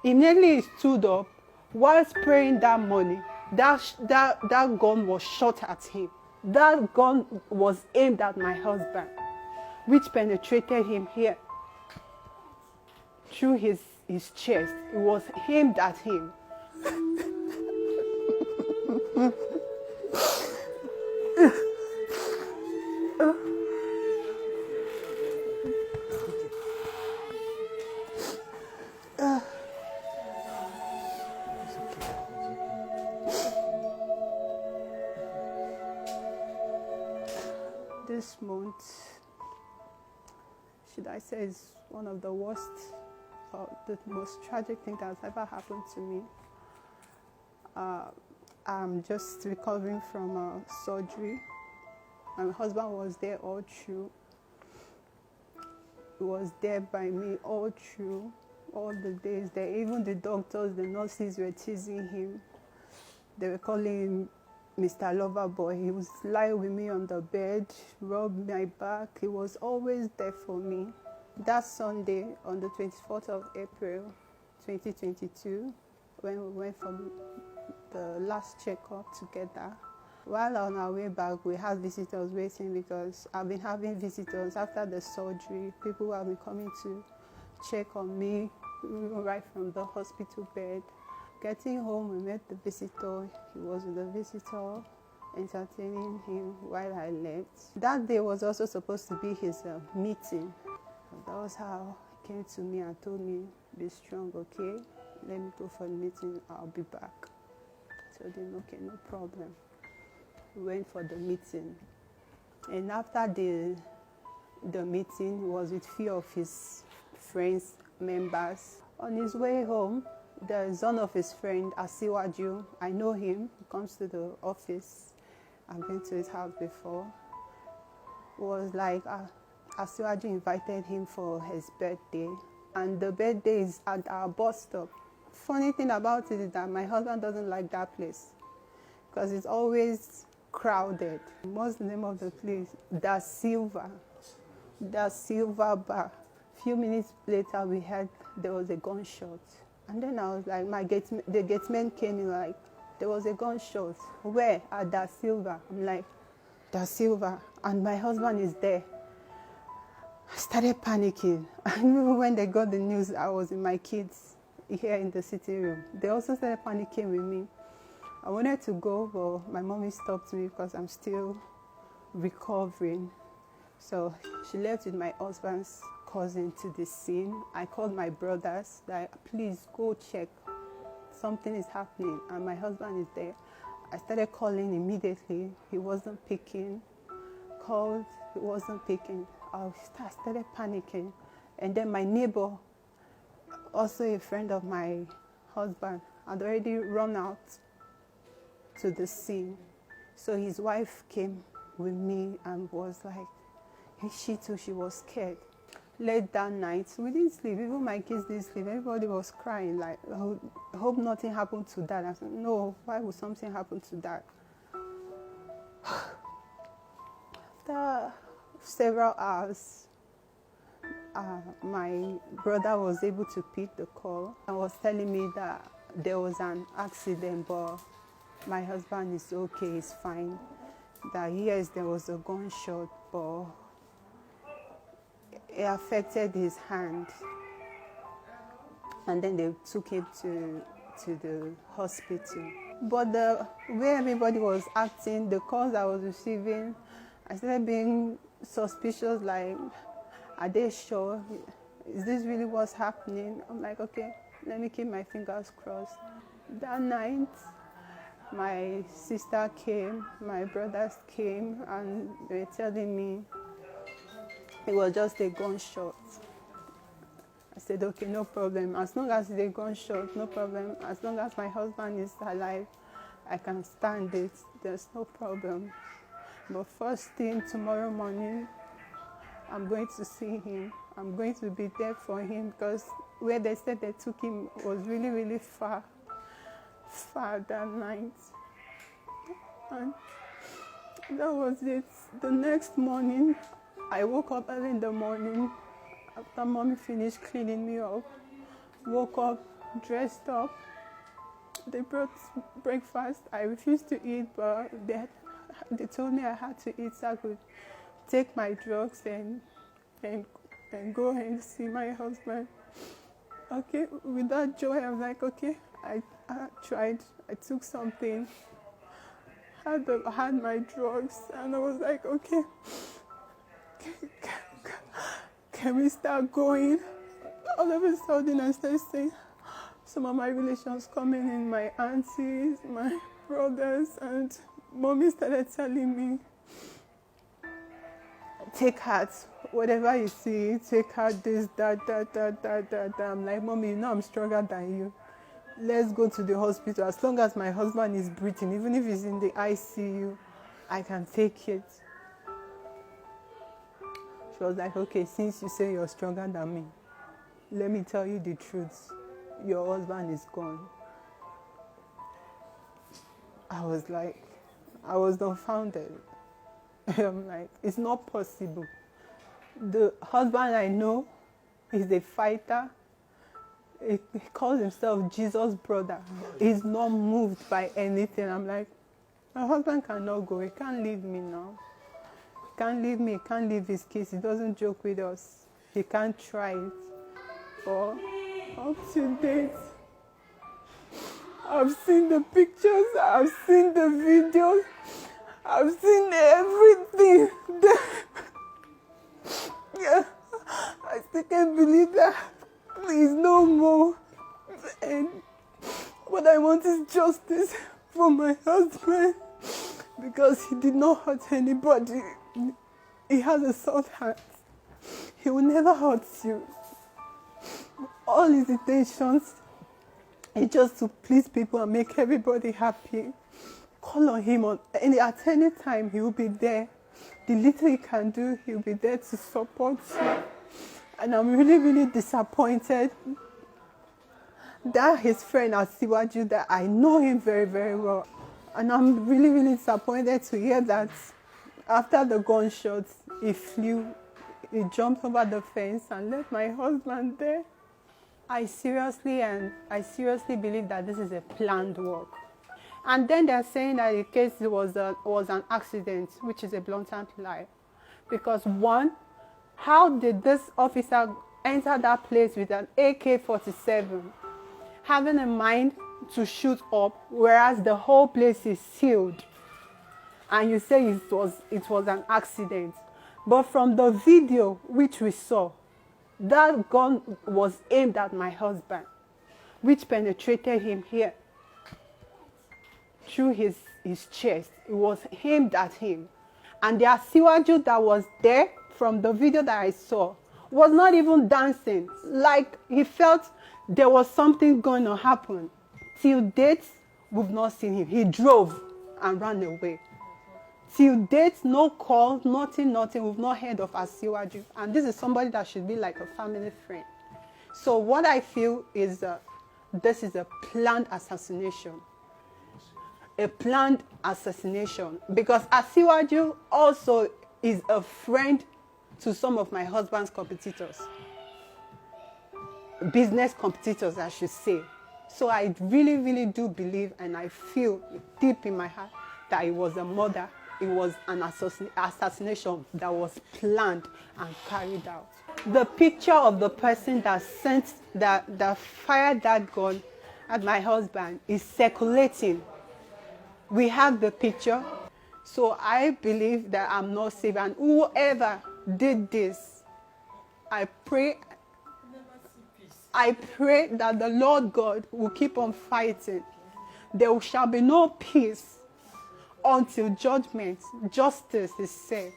Immediately he stood up. While spraying that money, that gun was shot at him. That gun was aimed at my husband, which penetrated him here through his chest. It was aimed at him. This month, should I say, is one of the worst or the most tragic thing that's ever happened to me. I'm just recovering from surgery. My husband was there all through. He was there by me all through, all the days there. Even the doctors, the nurses were teasing him. They were calling him Mr. Loverboy. He was lying with me on the bed, rub my back. He was always there for me. That Sunday, on the 24th of April, 2022, when we went for the last checkup together, while on our way back, we had visitors waiting because I've been having visitors after the surgery. People have been coming to check on me right from the hospital bed. Getting home, we met the visitor. He was with the visitor, entertaining him while I left. That day was also supposed to be his meeting. That was how he came to me and told me, be strong, okay? Let me go for the meeting, I'll be back. I told him, okay, no problem. We went for the meeting. And after the meeting, he was with few of his friends, members. On his way home, there is one of his friends, Asiwaju. I know him. He comes to the office. I've been to his house before. It was like Asiwaju invited him for his birthday. And the birthday is at our bus stop. Funny thing about it is that my husband doesn't like that place because it's always crowded. What's the name of the place? Da Silva Bar. A few minutes later, we heard there was a gunshot. And then I was like, the gateman came in like, there was a gunshot. Where? At Da Silva. I'm like, Da Silva. And my husband is there. I started panicking. And when they got the news, I was with my kids here in the sitting room. They also started panicking with me. I wanted to go, but my mommy stopped me because I'm still recovering. So she left with my husband's cousin to the scene. I called my brothers that please go check. Something is happening, and my husband is there. I started calling immediately. He wasn't picking. Called, he wasn't picking. I started panicking. And then my neighbor, also a friend of my husband, had already run out to the scene. So his wife came with me and was like, she too, she was scared. Late that night, we didn't sleep. Even my kids didn't sleep. Everybody was crying, like, I hope nothing happened to Dad. I said, no, why would something happen to Dad? After several hours, my brother was able to pick the call and was telling me that there was an accident, but my husband is okay, he's fine. That yes, there was a gunshot, but it affected his hand. And then they took him to the hospital. But the way everybody was acting, the calls I was receiving, I started being suspicious, like, are they sure? Is this really what's happening? I'm like, okay, let me keep my fingers crossed. That night, my sister came, my brothers came, and they were telling me it was just a gunshot. I said, okay, no problem. As long as it's a gunshot, no problem. As long as my husband is alive, I can stand it. There's no problem. But first thing tomorrow morning, I'm going to see him. I'm going to be there for him because where they said they took him was really, really far that night. And that was it. The next morning, I woke up early in the morning after mommy finished cleaning me up. Woke up, dressed up. They brought breakfast. I refused to eat, but they told me I had to eat so I could take my drugs and go and see my husband. Okay, with that joy, I was like, okay, I tried. I took something, had my drugs, and I was like, okay, can we start going? All of a sudden, I started seeing some of my relations coming in, my aunties, my brothers, and mommy started telling me, take heart, whatever you see, take heart, this, that. I'm like, mommy, you know I'm stronger than you. Let's go to the hospital. As long as my husband is breathing, even if he's in the ICU, I can take it. She was like, okay, since you say you're stronger than me, let me tell you the truth. Your husband is gone. I was dumbfounded. I'm like, it's not possible. The husband I know is a fighter. He calls himself Jesus' brother. He's not moved by anything. I'm like, my husband cannot go. He can't leave me now. He can't leave me. He can't leave his kids. He doesn't joke with us. He can't try it. But up to date, I've seen the pictures. I've seen the videos. I've seen everything. Yeah, I still can't believe that he's no more. And what I want is justice for my husband, because he did not hurt anybody. He has a soft heart. He will never hurt you. All his intentions is just to please people and make everybody happy. Call on him at any time. He will be there. The little he can do, he'll be there to support you. And I'm really, really disappointed that his friend Asiwaju, that I know him very, very well. And I'm really, really disappointed to hear that after the gunshots, he jumped over the fence and left my husband there. I seriously believe that this is a planned work. And then they're saying that the case was an accident, which is a blatant lie. Because one, how did this officer enter that place with an AK-47, having in mind to shoot up, whereas the whole place is sealed? And you say it was an accident. But from the video which we saw, that gun was aimed at my husband, which penetrated him here through his chest. It was aimed at him. And the Asiwaju that was there from the video that I saw was not even dancing. Like he felt there was something going to happen. Till date, we've not seen him. He drove and ran away. Till date, no call, nothing. We've not heard of Asiwaju. And this is somebody that should be like a family friend. So what I feel is this is a planned assassination. A planned assassination. Because Asiwaju also is a friend to some of my husband's competitors. Business competitors, I should say. So I really, really do believe, and I feel deep in my heart, that it was a murder. It was an assassination that was planned and carried out. The picture of the person that fired that gun at my husband is circulating. We have the picture. So I believe that I'm not safe. And whoever did this, I pray that the Lord God will keep on fighting. There shall be no peace until justice is served.